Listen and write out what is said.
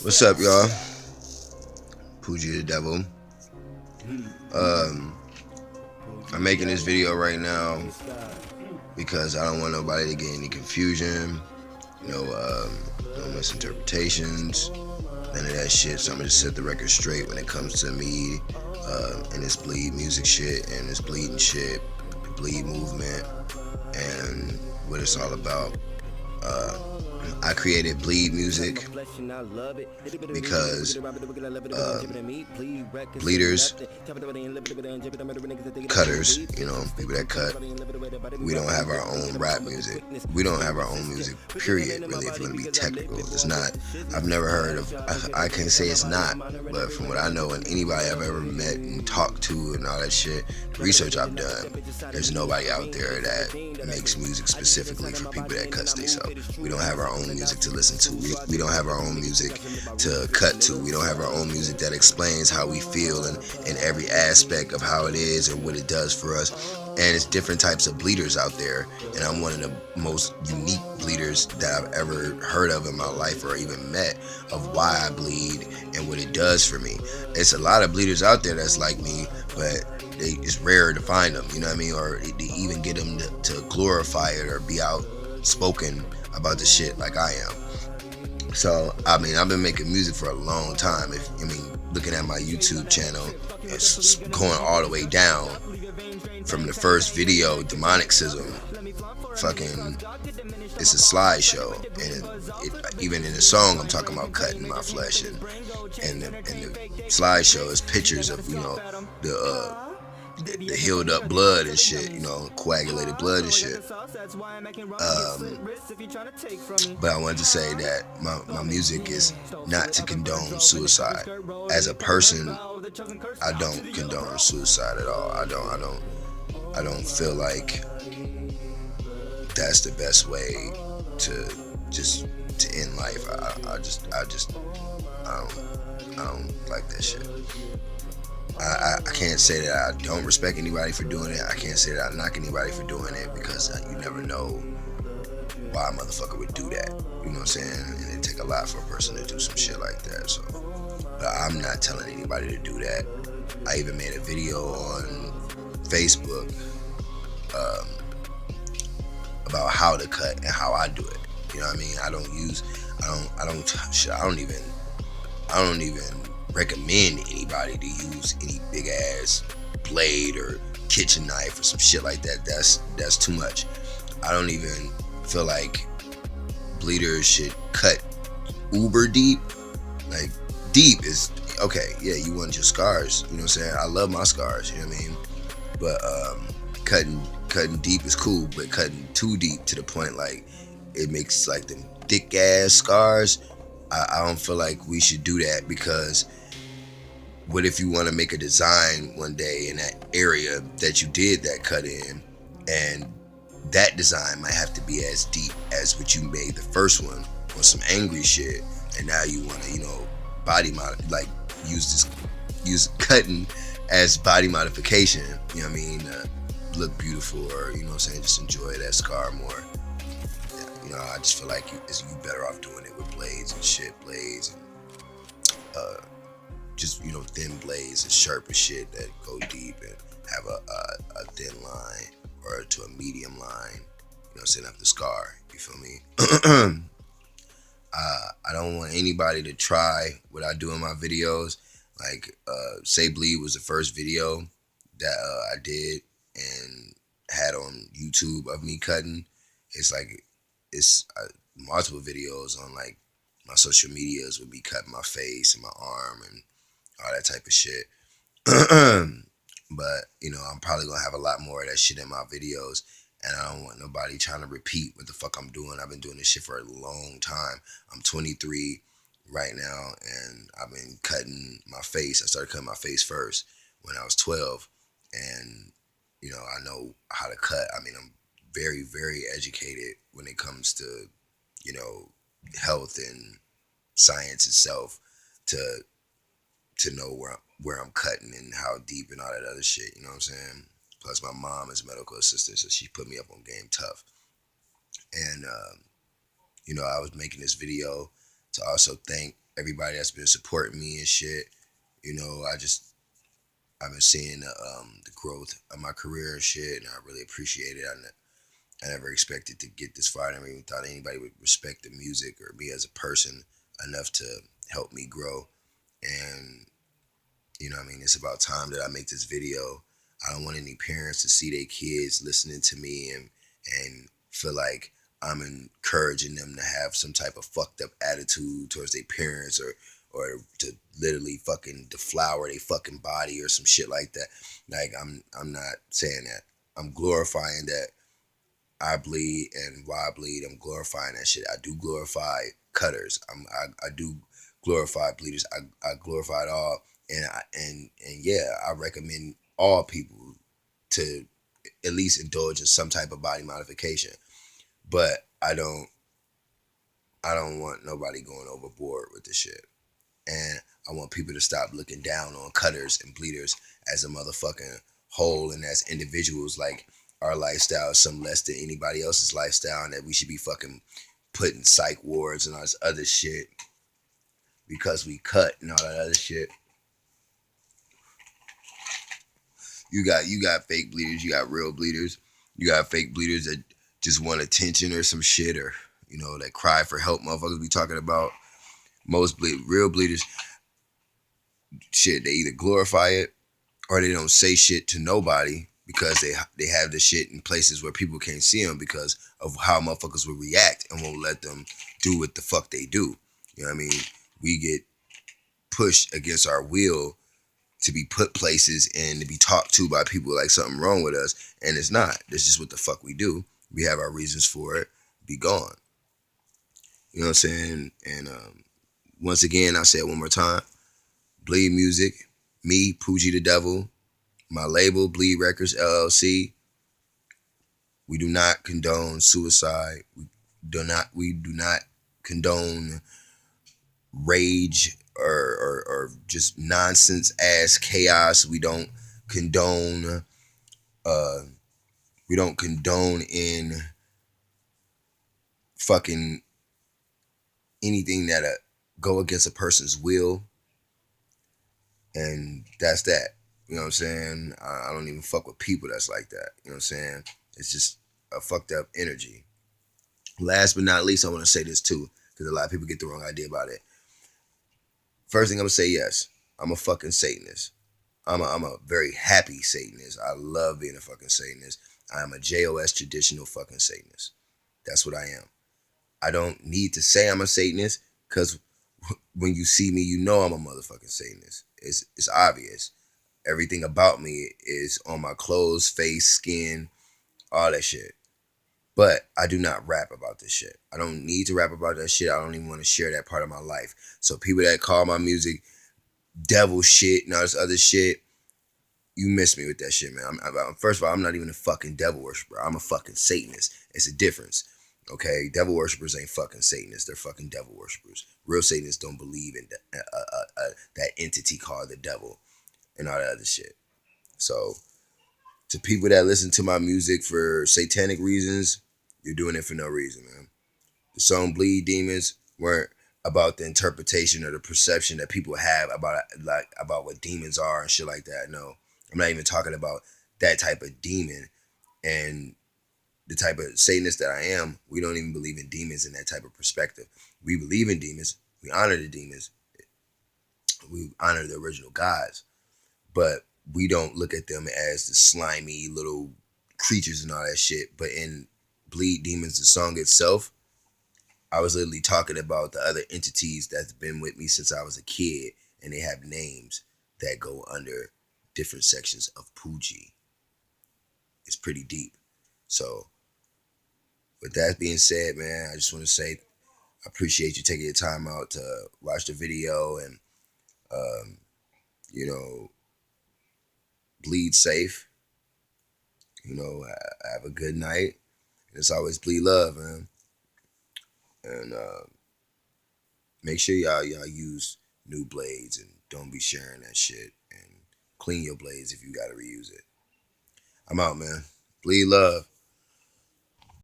What's up, y'all? pooG the devil. Um, I'm making this video right now because I don't want nobody to get any confusion, no misinterpretations, none of that shit. So I'm gonna just set the record straight when it comes to me and this bleed music shit and this bleeding shit, the bleed movement, and what it's all about. I created bleed music because bleeders, cutters, people that cut, we don't have our own rap music. We don't have our own music, period, really, if you're going to be technical. It's not, I've never heard of, I can say it's not, but from what I know and anybody I've ever met and talked to and all that shit, the research I've done, there's nobody out there that makes music specifically for people that cut themselves. We don't have our own music to listen to. We don't have our own music to cut to. We don't have our own music that explains how we feel and every aspect of how it is and what it does for us. And it's different types of bleeders out there, and I'm one of the most unique bleeders that I've ever heard of in my life or even met, of why I bleed and what it does for me. It's a lot of bleeders out there that's like me, but it's rare to find them, you know what I mean, or to even get them to glorify it or be outspoken about the shit like I am. So, I mean, I've been making music for a long time. Looking at my YouTube channel, it's going all the way down from the first video, Demonic Sism, fucking, it's a slideshow, and even in the song, I'm talking about cutting my flesh, and the slideshow is pictures of, the healed up blood and shit, coagulated blood and shit. But I wanted to say that my music is not to condone suicide. As a person, I don't condone suicide at all. I don't feel like that's the best way to end life. I don't like that shit. I can't say that I don't respect anybody for doing it. I can't say that I knock anybody for doing it, because you never know why a motherfucker would do that. You know what I'm saying? And it take a lot for a person to do some shit like that. So, but I'm not telling anybody to do that. I even made a video on Facebook about how to cut and how I do it. You know what I mean? I don't even recommend anybody to use any big ass blade or kitchen knife or some shit like that. That's too much. I don't even feel like bleeders should cut uber deep. Like, deep is okay, yeah, you want your scars, you know what I'm saying? I love my scars, you know what I mean? But cutting deep is cool, but cutting too deep to the point like it makes like them thick ass scars, I don't feel like we should do that. Because what if you want to make a design one day in that area that you did that cut in, and that design might have to be as deep as what you made the first one on some angry shit, and now you want to, body like use cutting as body modification, you know what I mean, look beautiful, or you know what I'm saying, just enjoy that scar more. Yeah, I just feel like you better off doing it with blades and shit, blades and just thin blades and sharp as shit that go deep and have a thin line or to a medium line, setting up the scar. You feel me? I don't want anybody to try what I do in my videos. Like, Say Bleed was the first video that I did and had on YouTube of me cutting. It's multiple videos on like my social medias with me cutting my face and my arm and all that type of shit. But I'm probably gonna have a lot more of that shit in my videos, and I don't want nobody trying to repeat what the fuck I'm doing. I've been doing this shit for a long time. I'm 23 right now, and I've been cutting my face. I started cutting my face first when I was 12, and I know how to cut. I mean, I'm very, very educated when it comes to health and science itself, to know where I'm cutting and how deep and all that other shit, you know what I'm saying? Plus my mom is a medical assistant, so she put me up on game tough. And I was making this video to also thank everybody that's been supporting me and shit. I've been seeing the growth of my career and shit, and I really appreciate it. I never expected to get this far. I never even thought anybody would respect the music or me as a person enough to help me grow. And it's about time that I make this video. I don't want any parents to see their kids listening to me and feel like I'm encouraging them to have some type of fucked up attitude towards their parents or to literally fucking deflower their fucking body or some shit like that. Like I'm not saying that. I'm glorifying that I bleed and why I bleed. I'm glorifying that shit. I do glorify cutters. I do glorify bleeders. I glorify it all, and yeah, I recommend all people to at least indulge in some type of body modification. But I don't want nobody going overboard with this shit. And I want people to stop looking down on cutters and bleeders as a motherfucking whole and as individuals. Like our lifestyle is some less than anybody else's lifestyle, and that we should be fucking putting psych wards and all this other shit because we cut and all that other shit. You got fake bleeders, you got real bleeders, you got fake bleeders that just want attention or some shit, or that cry for help motherfuckers be talking about. Most real bleeders, shit, they either glorify it or they don't say shit to nobody because they have the shit in places where people can't see them because of how motherfuckers will react and won't let them do what the fuck they do. You know what I mean? We get pushed against our will to be put places and to be talked to by people like something wrong with us, and it's not. This is what the fuck we do. We have our reasons for it. Be gone. You know what I'm saying? And once again, I say it one more time. Bleed Music, me, pooG the Devil, my label, Bleed Records LLC. We do not condone suicide. We do not condone rage or just nonsense ass chaos. Condone uh we don't condone in fucking anything that go against a person's will. And that's that. You know what I'm saying? I don't even fuck with people that's like that. You know what I'm saying? It's just a fucked up energy. Last but not least, I want to say this too, because a lot of people get the wrong idea about it. First thing I'm gonna say, yes, I'm a fucking Satanist. I'm a very happy Satanist. I love being a fucking Satanist. I am a JOS traditional fucking Satanist. That's what I am. I don't need to say I'm a Satanist because when you see me, you know I'm a motherfucking Satanist. It's obvious. Everything about me is on my clothes, face, skin, all that shit. But I do not rap about this shit. I don't need to rap about that shit. I don't even want to share that part of my life. So people that call my music devil shit and all this other shit, you miss me with that shit, man. First of all, I'm not even a fucking devil worshiper. I'm a fucking Satanist. It's a difference. Okay, devil worshippers ain't fucking Satanists. They're fucking devil worshippers. Real Satanists don't believe in that entity called the devil and all that other shit. So, to people that listen to my music for satanic reasons, you're doing it for no reason, man. The song "Bleed Demons" weren't about the interpretation or the perception that people have about what demons are and shit like that. No, I'm not even talking about that type of demon. And the type of Satanist that I am, we don't even believe in demons in that type of perspective. We believe in demons. We honor the demons. We honor the original gods. But we don't look at them as the slimy little creatures and all that shit. But in Bleed Demons, the song itself, I was literally talking about the other entities that's been with me since I was a kid, and they have names that go under different sections of pooG. It's pretty deep. So, with that being said, man, I just want to say I appreciate you taking your time out to watch the video and, um, you know, bleed safe. Have a good night. And it's always bleed love, man. And make sure y'all use new blades and don't be sharing that shit. And clean your blades if you gotta reuse it. I'm out, man. Bleed love.